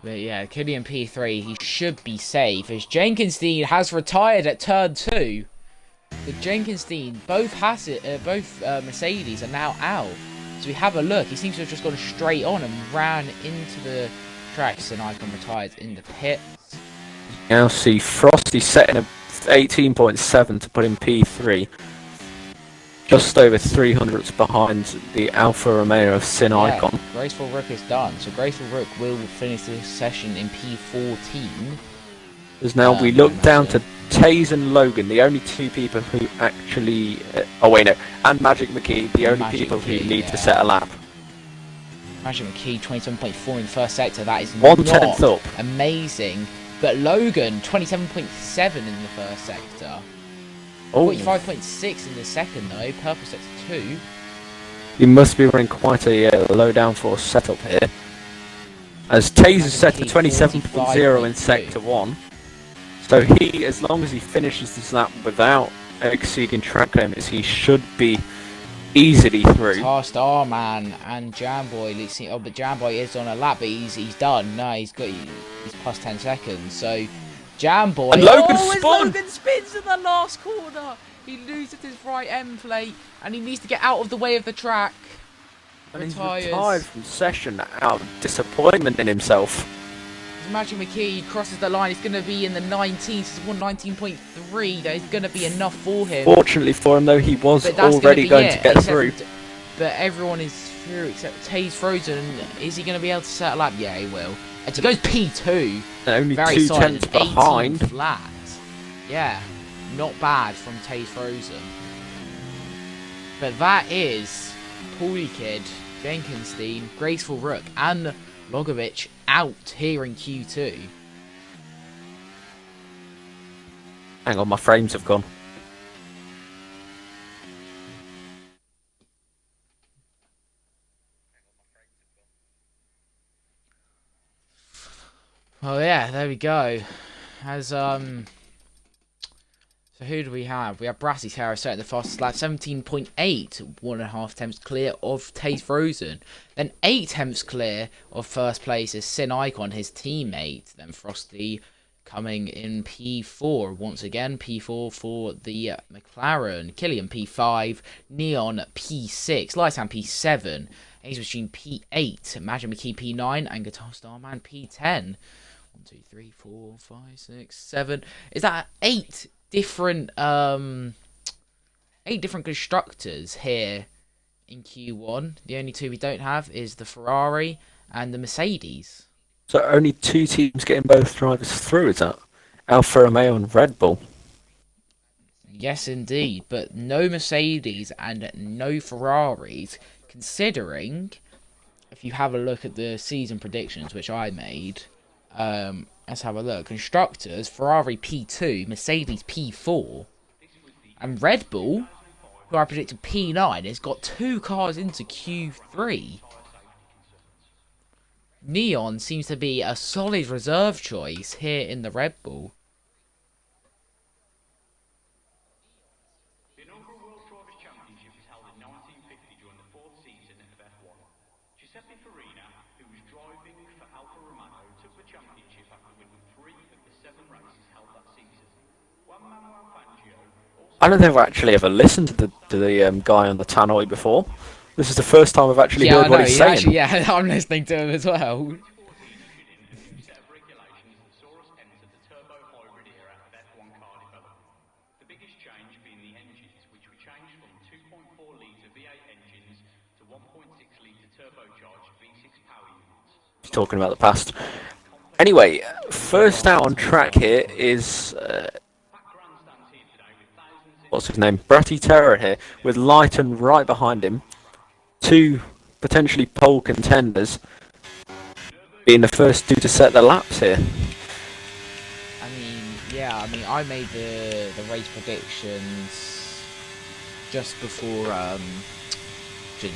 [SPEAKER 1] But yeah, Killian P3, he should be safe as Jenkinstein has retired at turn 2. The Jenkinstein, both Mercedes are now out. So we have a look. He seems to have just gone straight on and ran into the track. So Icon retires in the pits.
[SPEAKER 2] Now see Frosty setting a 18.7 to put in P3. just over 300s behind the Alfa Romeo of Sin Icon.
[SPEAKER 1] Graceful Rook is done. So Graceful Rook will finish this session in P14.
[SPEAKER 2] As now we look down to Taze and Logan, the only two people who actually... and Magic McKee, the only
[SPEAKER 1] Magic
[SPEAKER 2] people
[SPEAKER 1] McKee,
[SPEAKER 2] who need to set a lap.
[SPEAKER 1] Magic McKee 27.4 in the first sector. That is
[SPEAKER 2] 1/10
[SPEAKER 1] not
[SPEAKER 2] up.
[SPEAKER 1] amazing. But Logan 27.7 in the first sector.
[SPEAKER 2] Oh,
[SPEAKER 1] 45.6 in the second though. Purple sector 2.
[SPEAKER 2] he must be running quite a low downforce setup here. As Taze is set to 27.0 in sector 1. So he, as long as he finishes this lap without exceeding track limits, he should be easily through.
[SPEAKER 1] Tar Starman and Jamboy. But Jamboy is on a lap, but he's done. No, he's plus 10 seconds. So Jamboy.
[SPEAKER 2] And Logan
[SPEAKER 1] as
[SPEAKER 2] spun!
[SPEAKER 1] Logan spins in the last corner. He loses his right end plate, and he needs to get out of the way of the track.
[SPEAKER 2] And he's retired from session out of disappointment in himself.
[SPEAKER 1] Magic McKee crosses the line. It's going to be in the 19s. It's 119.3. That is going to be enough for him.
[SPEAKER 2] Fortunately for him, though, he was already going to get through.
[SPEAKER 1] But everyone is through except Taze Frozen. Is he going to be able to set a lap? Yeah, he will. And he goes P2.
[SPEAKER 2] And only
[SPEAKER 1] very
[SPEAKER 2] 2
[SPEAKER 1] solid.
[SPEAKER 2] tenths behind.
[SPEAKER 1] 18 flat. Yeah, not bad from Taze Frozen. But that is Paulie Kid, Jenkinstein, Graceful Rook, and Logovic out here in Q2.
[SPEAKER 2] Hang on, my frames have gone.
[SPEAKER 1] Oh yeah, there we go. So who do we have? We have Brassy Terra set the fastest lap, 17.8, 1.5 tenths clear of Taze Frozen. Then 8 tenths clear of first place is Sin Icon, his teammate. Then Frosty coming in P4 once again. P4 for the McLaren. Killian P5, Neon P6, Lighthand P7, Ace Machine P8, Magic McKee P9, and Guitar Starman P10. 1, 2, 3, 4, 5, 6, 7. Is that 8 different constructors here in Q1? The only two we don't have is the Ferrari and the Mercedes.
[SPEAKER 2] So only 2 teams getting both drivers through, is that? Alfa Romeo and Red Bull.
[SPEAKER 1] Yes, indeed, but no Mercedes and no Ferraris, considering, if you have a look at the season predictions, which I made, let's have a look. Constructors, Ferrari P2, Mercedes P4, and Red Bull, who I predicted P9, has got 2 cars into Q3. Neon seems to be a solid reserve choice here in the Red Bull.
[SPEAKER 3] The inaugural World Drivers' Championship was held in 1950 during the 4th season of F1. Giuseppe Farina, who was driving for Alfa Romeo, took the championship after winning 3 of the 7 races held that season. Juan Manuel Fangio also...
[SPEAKER 2] I don't think I've actually ever listened to the guy on the tannoy before. This is the first time I've actually heard what he's saying.
[SPEAKER 1] Actually, yeah, I'm listening to him as well.
[SPEAKER 3] set of regulations that saw us enter the turbo hybrid era of F1 car development. The biggest change being the engines, which were changed from 2.4 litre V8 engines to 1.6 litre turbocharged V6 power units.
[SPEAKER 2] He's talking about the past. Anyway, first out on track here is what's his name? Bratty Terror here, with Lighton right behind him. 2 potentially pole contenders, being the first 2 to set the laps here.
[SPEAKER 1] I made the race predictions just before,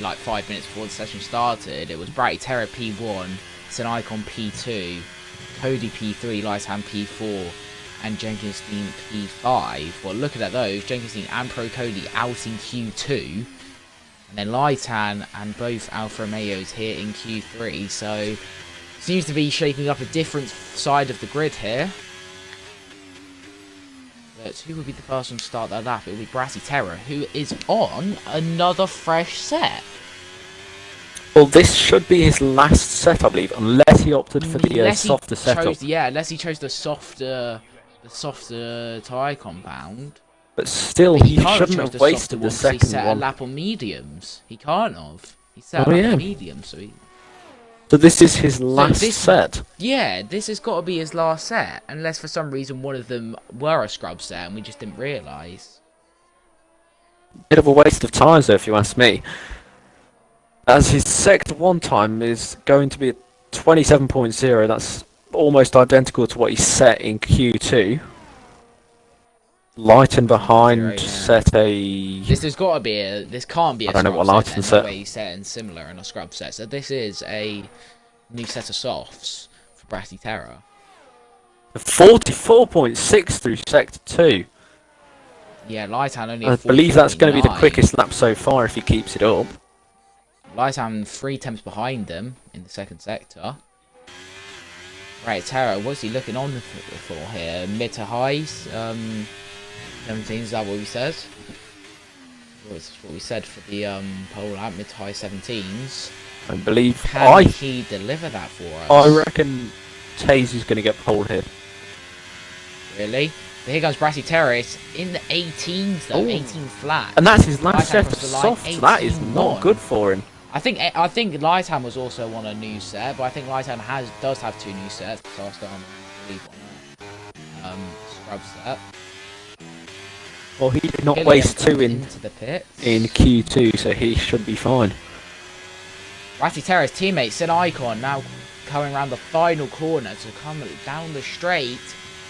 [SPEAKER 1] like 5 minutes before the session started. It was Bratty Terror P1, Sin Icon P2, Cody P3, Lighthand P4, and Jenkinstein P5. Well, looking at those, Jenkinstein and Pro Cody out in Q2. And then Lightan and both Alfa Romeos here in Q3. So, seems to be shaping up a different side of the grid here. But who will be the first one to start their lap? It will be Brassy Terror, who is on another fresh set.
[SPEAKER 2] Well, this should be his last set, I believe, unless he opted for the softer setup.
[SPEAKER 1] Unless he chose the softer tyre compound.
[SPEAKER 2] But still,
[SPEAKER 1] But
[SPEAKER 2] he
[SPEAKER 1] can't
[SPEAKER 2] shouldn't
[SPEAKER 1] chose
[SPEAKER 2] have
[SPEAKER 1] the
[SPEAKER 2] wasted
[SPEAKER 1] softer
[SPEAKER 2] the
[SPEAKER 1] one 'cause he
[SPEAKER 2] second
[SPEAKER 1] set a
[SPEAKER 2] one.
[SPEAKER 1] lap on mediums. He can't have. He set a
[SPEAKER 2] Oh,
[SPEAKER 1] lap
[SPEAKER 2] yeah.
[SPEAKER 1] on mediums, so he...
[SPEAKER 2] So this is his last
[SPEAKER 1] this-
[SPEAKER 2] set.
[SPEAKER 1] Yeah, this has got to be his last set, unless for some reason one of them were a scrub set and we just didn't realise.
[SPEAKER 2] Bit of a waste of tyres, though, if you ask me. As his Sector 1 time is going to be a 27.0, that's almost identical to what he set in Q2. Lighten behind
[SPEAKER 1] Zero, yeah.
[SPEAKER 2] set a...
[SPEAKER 1] This has got to be a... This can't be a
[SPEAKER 2] I don't know
[SPEAKER 1] scrub
[SPEAKER 2] what
[SPEAKER 1] set,
[SPEAKER 2] Lighton
[SPEAKER 1] then. No
[SPEAKER 2] set.
[SPEAKER 1] way he's setting similar in a scrub set. So this is a new set of softs for Bratty Terror.
[SPEAKER 2] 44.6 through Sector 2.
[SPEAKER 1] Yeah, Lighthand only
[SPEAKER 2] I
[SPEAKER 1] a
[SPEAKER 2] believe that's going to be the
[SPEAKER 1] 44.9.
[SPEAKER 2] quickest lap so far if he keeps it up.
[SPEAKER 1] Lighthand 3 temps behind them in the second sector. Right, Terror, what's he looking on for here? Mid to highs? 17, is that what we said? That's what we said for the pole lap, mid to high 17s.
[SPEAKER 2] I believe...
[SPEAKER 1] Can he deliver that for us?
[SPEAKER 2] I reckon Taze is going to get pole here.
[SPEAKER 1] Really? But here comes Brassy Terror. It's in the 18s though, 18 flat.
[SPEAKER 2] And that's his last
[SPEAKER 1] Lighthand
[SPEAKER 2] set of
[SPEAKER 1] across the line,
[SPEAKER 2] softs. That is
[SPEAKER 1] 18-1.
[SPEAKER 2] not good for him.
[SPEAKER 1] I think Lighthand was also on a new set, but I think Lighthand does have 2 new sets. So I'll start on a scrub set.
[SPEAKER 2] Well, he did not
[SPEAKER 1] Gilliam
[SPEAKER 2] waste 2
[SPEAKER 1] comes
[SPEAKER 2] in
[SPEAKER 1] into the pits.
[SPEAKER 2] Q2, so he should be fine.
[SPEAKER 1] Ratty Terror's teammate, Sin Icon, now coming around the final corner to come down the straight.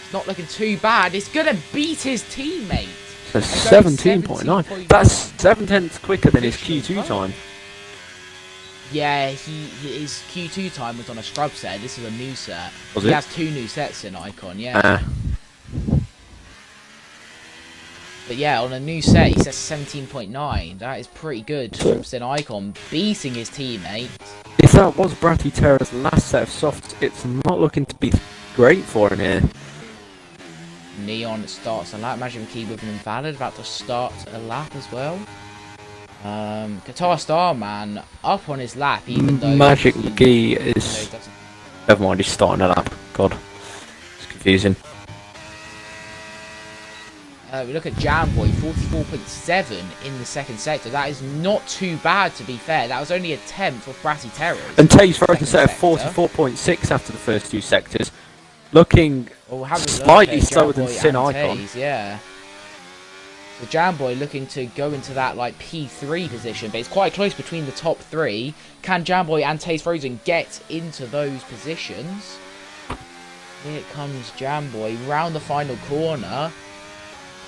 [SPEAKER 1] It's not looking too bad. It's going to beat his teammate.
[SPEAKER 2] So 17.9. That's 7/10 quicker than his Q2 time.
[SPEAKER 1] Yeah, his Q2 time was on a scrub set. This is a new set.
[SPEAKER 2] Was
[SPEAKER 1] he
[SPEAKER 2] it?
[SPEAKER 1] has 2 new sets in Icon, yeah. But yeah, on a new set, he says 17.9. That is pretty good from Sin Icon, beating his teammate.
[SPEAKER 2] If that was Bratty Terror's last set of softs, it's not looking to be great for him here.
[SPEAKER 1] Neon starts a lap. Magic Key with an invalid, about to start a lap as well. Guitar Starman up on his lap, even though
[SPEAKER 2] Magic McGee is...
[SPEAKER 1] doesn't.
[SPEAKER 2] Never mind, he's starting a lap. God, it's confusing.
[SPEAKER 1] We look at Jamboy, 44.7 in the second sector. That is not too bad, to be fair. That was only a 10th for Brassy Terrors.
[SPEAKER 2] And Taze Frozen set of 44.6 after the first 2 sectors. Looking slightly slower than Sin Icon.
[SPEAKER 1] Taze, yeah. So Jamboy looking to go into that like P3 position, but it's quite close between the top 3. Can Jamboy and Taze Frozen get into those positions? Here comes Jamboy round the final corner.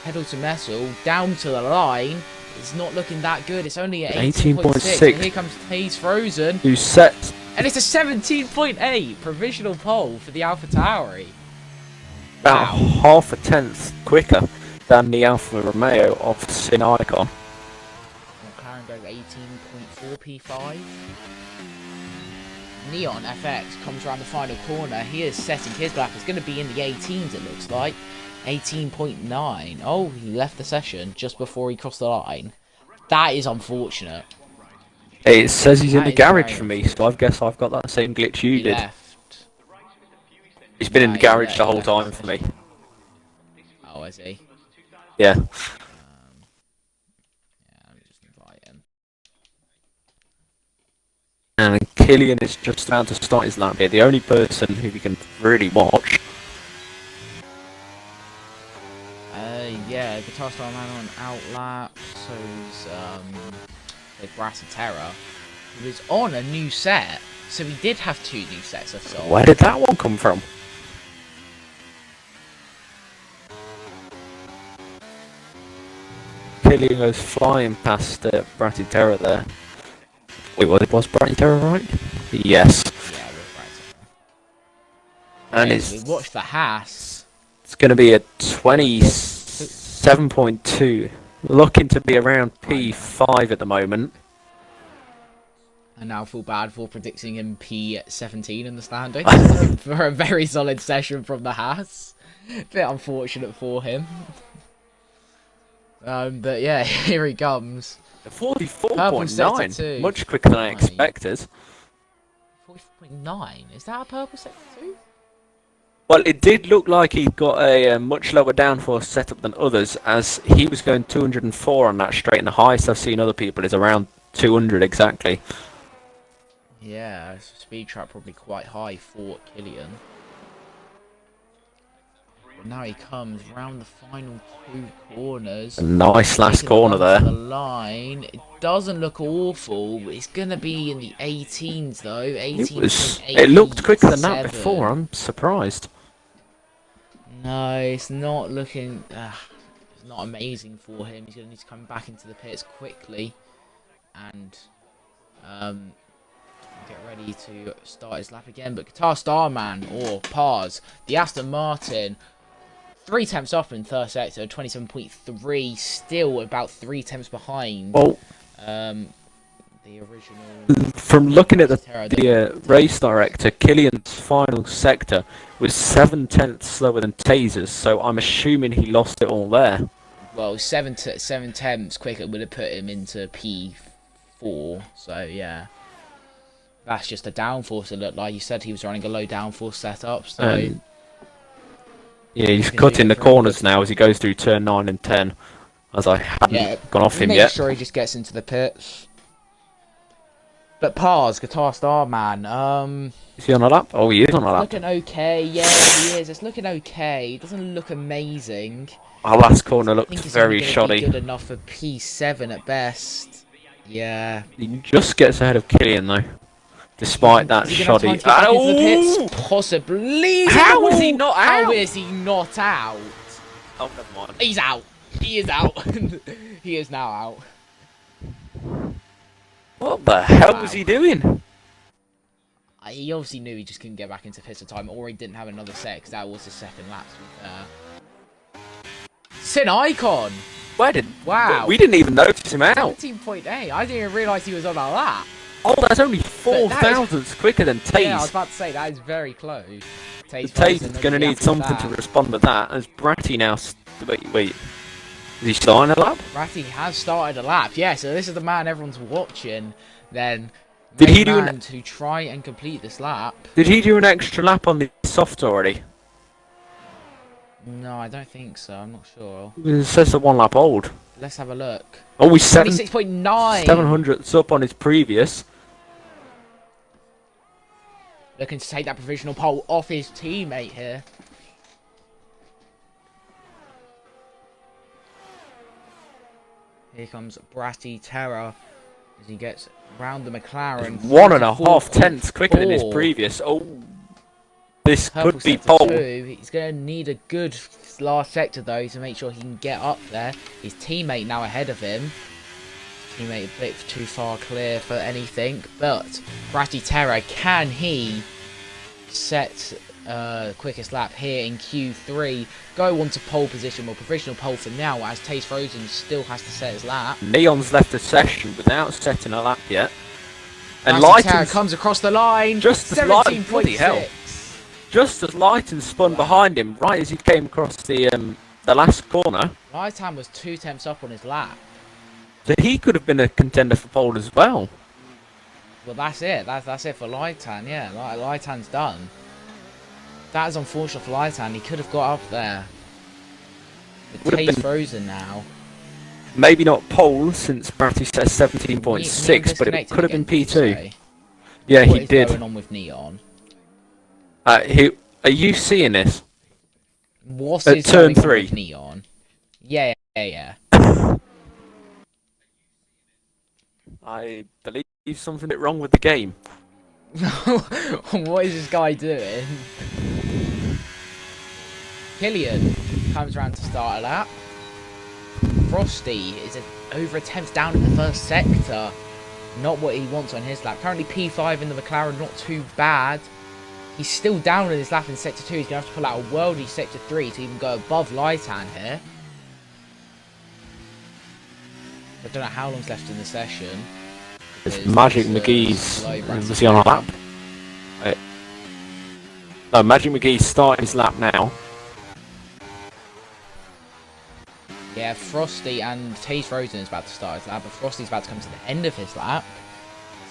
[SPEAKER 1] Pedal to metal, down to the line. It's not looking that good. It's only at 18.6. Here comes Taze Frozen.
[SPEAKER 2] Who set...
[SPEAKER 1] And it's a 17.8 provisional pole for the Alpha Tauri.
[SPEAKER 2] about half a tenth quicker than the Alfa Romeo of Sin Icon.
[SPEAKER 1] McLaren goes 18.4 P5. Neon FX comes around the final corner. He is setting his lap. It's going to be in the 18s, it looks like. 18.9. Oh, he left the session just before he crossed the line. That is unfortunate.
[SPEAKER 2] It says he's in the
[SPEAKER 1] That is
[SPEAKER 2] garage
[SPEAKER 1] very
[SPEAKER 2] for me, so I guess I've got that same glitch you
[SPEAKER 1] He
[SPEAKER 2] did.
[SPEAKER 1] left.
[SPEAKER 2] He's been in the
[SPEAKER 1] he
[SPEAKER 2] garage
[SPEAKER 1] left,
[SPEAKER 2] the
[SPEAKER 1] he
[SPEAKER 2] whole
[SPEAKER 1] left
[SPEAKER 2] time
[SPEAKER 1] the
[SPEAKER 2] for me.
[SPEAKER 1] Oh, is he?
[SPEAKER 2] Yeah.
[SPEAKER 1] Yeah, let me just invite him.
[SPEAKER 2] And Killian is just about to start his lap here. The only person who we can really watch.
[SPEAKER 1] Yeah, Guitar Star Man on outlap, so Brass and Terror. He was on a new set, so he did have 2 new sets of songs.
[SPEAKER 2] Where did that one come from? Killian goes flying past Bratty Terror there. Wait, was Bratty Terror right? Yes.
[SPEAKER 1] Yeah, with Brass.
[SPEAKER 2] And
[SPEAKER 1] Okay, we watched the Haas.
[SPEAKER 2] it's going to be a 27.2. Looking to be around P5 at the moment.
[SPEAKER 1] I now feel bad for predicting him P17 in the standings for a very solid session from the Haas. Bit unfortunate for him. But yeah, here he comes.
[SPEAKER 2] 44.9, much quicker than I expected.
[SPEAKER 1] 44.9? Is that a purple sector 2?
[SPEAKER 2] Well, it did look like he got a much lower downforce setup than others, as he was going 204 on that straight, and the highest I've seen other people is around 200 exactly.
[SPEAKER 1] Yeah, speed trap probably quite high for Killian. But now he comes round the final 2 corners.
[SPEAKER 2] A nice last corner there.
[SPEAKER 1] The line. It doesn't look awful. It's gonna be in the 18s though. 18.8.
[SPEAKER 2] It looked quicker than that before. I'm surprised.
[SPEAKER 1] No, it's not looking. It's not amazing for him. He's gonna need to come back into the pits quickly, and get ready to start his lap again. But Qatar Starman or Pars, the Aston Martin, 3 tenths up in third sector, 27.3, still about 3 tenths behind.
[SPEAKER 2] Well,
[SPEAKER 1] the original.
[SPEAKER 2] From looking at the race director, Killian's final sector was 7 tenths slower than Taser's, so I'm assuming he lost it all there.
[SPEAKER 1] Well, 7 tenths quicker would have put him into P4, so yeah. That's just a downforce, it looked like. You said he was running a low downforce setup, so...
[SPEAKER 2] yeah, he's cutting the corners now as he goes through turn 9 and 10, as I haven't gone off him yet.
[SPEAKER 1] Make sure he just gets into the pits. But Pars, Guitar Star Man,
[SPEAKER 2] is he on a lap? Oh, he is on a lap.
[SPEAKER 1] looking okay, yeah, he is. It's looking okay. It doesn't look amazing.
[SPEAKER 2] Our last corner looked very
[SPEAKER 1] Be
[SPEAKER 2] shoddy.
[SPEAKER 1] good enough for P7 at best. Yeah.
[SPEAKER 2] He just gets ahead of Killian though, despite that shoddy.
[SPEAKER 1] Possibly.
[SPEAKER 2] How is he not out?
[SPEAKER 1] How is he not out?
[SPEAKER 2] Oh, never mind.
[SPEAKER 1] He's out. He is out. He is now out.
[SPEAKER 2] What the hell was he doing?
[SPEAKER 1] He obviously knew he just couldn't get back into pits of time, or he didn't have another set, because that was his second lap, to be fair. Sin Icon!
[SPEAKER 2] Where did...
[SPEAKER 1] Wow.
[SPEAKER 2] We didn't even notice him out.
[SPEAKER 1] 17.8. I didn't even realise he was on a lap.
[SPEAKER 2] Oh, that's only 4 thousandths quicker than Taze.
[SPEAKER 1] Yeah, I was about to say, that is very close.
[SPEAKER 2] Taze is going to need something to respond with that, as Bratty now... Wait. Is he starting a lap?
[SPEAKER 1] Bratty has started a lap, yeah, so this is the man everyone's watching, then...
[SPEAKER 2] Did he do
[SPEAKER 1] to try and complete this lap?
[SPEAKER 2] Did he do an extra lap on the soft already?
[SPEAKER 1] No, I don't think so. I'm not sure.
[SPEAKER 2] It says the 1 lap old.
[SPEAKER 1] Let's have a look.
[SPEAKER 2] Oh, he's
[SPEAKER 1] 26.9.
[SPEAKER 2] 700ths up on his previous.
[SPEAKER 1] Looking to take that provisional pole off his teammate here. Here comes Bratty Terror as he gets round the McLaren.
[SPEAKER 2] 1.5 tenths quicker than his previous. Oh, this could be pole.
[SPEAKER 1] He's going to need a good last sector though to make sure he can get up there. His teammate now ahead of him. Teammate a bit too far clear for anything, but Bratty Terror, can he set quickest lap here in Q3, go on to pole position, or provisional pole for now, as Taze Frozen still has to set his lap.
[SPEAKER 2] Neon's left the session without setting a lap yet. And
[SPEAKER 1] Lighton comes across the line,
[SPEAKER 2] just 17.6. Just as Lighton spun behind him right as he came across the last corner.
[SPEAKER 1] Lighton was 2 tenths up on his lap.
[SPEAKER 2] So he could have been a contender for pole as well.
[SPEAKER 1] Well, that's it. That's it for Lighton, yeah. Lighton's done. That is unfortunate for Lighton. He could have got up there. But Taze Frozen now.
[SPEAKER 2] Maybe not pole, since Bratty says 17.6, but it could have been P2. Yeah, he did.
[SPEAKER 1] What's going on with Neon?
[SPEAKER 2] Are you seeing this?
[SPEAKER 1] What's
[SPEAKER 2] at turn 3?
[SPEAKER 1] With Neon? Yeah.
[SPEAKER 2] I believe something a bit wrong with the game.
[SPEAKER 1] What is this guy doing? Killian comes around to start a lap. Frosty is over a tenth down in the first sector. Not what he wants on his lap. Currently P5 in the McLaren, not too bad. He's still down in his lap in sector 2. He's going to have to pull out a worldie sector 3 to even go above Lightan here. I don't know how long's left in the session.
[SPEAKER 2] It's Magic McGee's. Was he on a lap? Wait. No, Magic McGee's starting his lap now.
[SPEAKER 1] Yeah, Frosty and Taze Frozen is about to start his lap, but Frosty's about to come to the end of his lap.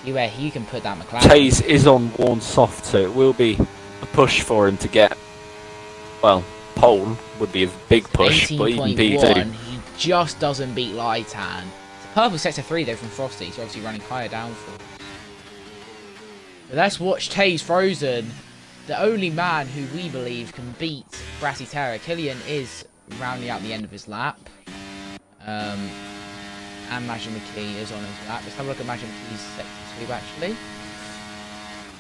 [SPEAKER 1] See where he can put that McLaren.
[SPEAKER 2] Taze is on worn soft, so it will be a push for him to get well, pole would be a big push, but even
[SPEAKER 1] 18.1.
[SPEAKER 2] P2.
[SPEAKER 1] He just doesn't beat Lightan. It's a purple sector 3 though from Frosty, so obviously running higher downfall. But let's watch Taze Frozen, the only man who we believe can beat Brassy Terror. Killian is rounding out the end of his lap. And Magic McKee is on his lap. Let's have a look at Magic McKee's sector sweep actually.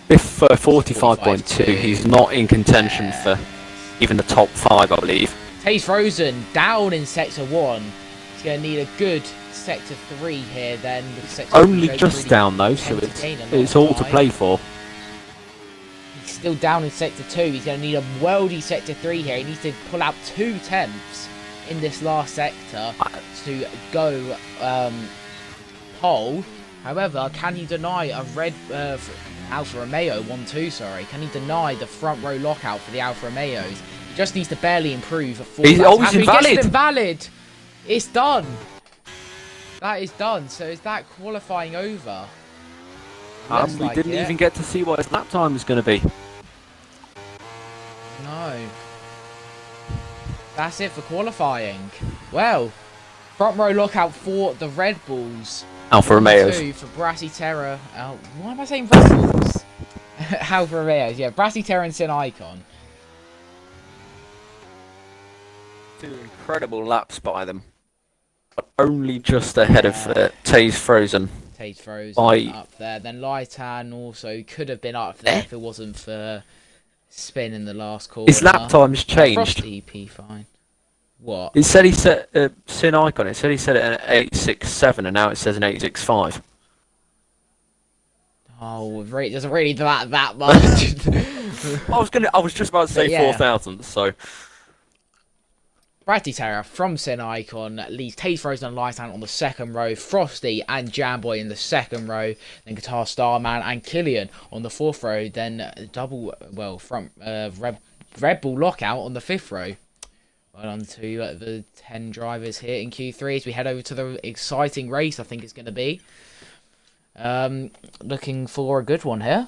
[SPEAKER 2] If 45.2, he's not in contention for even the top 5, I believe.
[SPEAKER 1] Taze Frozen down in sector 1. He's going to need a good sector 3 here then. With sector
[SPEAKER 2] Only
[SPEAKER 1] 3
[SPEAKER 2] just
[SPEAKER 1] really
[SPEAKER 2] down though, so it's all to play for.
[SPEAKER 1] He's still down in sector 2. He's going to need a worldy sector 3 here. He needs to pull out 2/10 in this last sector to go pole. However, can he deny a red Alfa Romeo 1-2? Sorry, can he deny the front row lockout for the Alfa Romeos? He just needs to barely improve.
[SPEAKER 2] He's always invalid.
[SPEAKER 1] He gets invalid. It's done. That is done. So is that qualifying over?
[SPEAKER 2] We didn't even get to see what his lap time is going to be.
[SPEAKER 1] No. That's it for qualifying. Well, front row lockout for the Red Bulls.
[SPEAKER 2] Alfa Romeos.
[SPEAKER 1] 2 for Brassy Terror. Why am I saying Red Bulls? Alfa Romeos, yeah. Brassy Terror and Sin Icon.
[SPEAKER 2] 2 incredible laps by them. But only just ahead of Taze Frozen.
[SPEAKER 1] Taze Frozen up there. Then Lightan also could have been up there if it wasn't for spin in the last corner.
[SPEAKER 2] His lap time's changed.
[SPEAKER 1] Frosty EP fine. What?
[SPEAKER 2] It said he set Sin Icon. It said he set it at 8.67, and now it says an 8.65.
[SPEAKER 1] Oh, it doesn't really do that much.
[SPEAKER 2] I was just about to say 4,000. So.
[SPEAKER 1] Brassy Terror from Sin Icon leaves Taze Frozen and Lightan on the second row, Frosty and Jamboy in the second row, then Guitar Starman and Killian on the fourth row, then front Red Bull lockout on the fifth row. Well, on to the 10 drivers here in Q3 as we head over to the exciting race I think it's going to be. Looking for a good one here.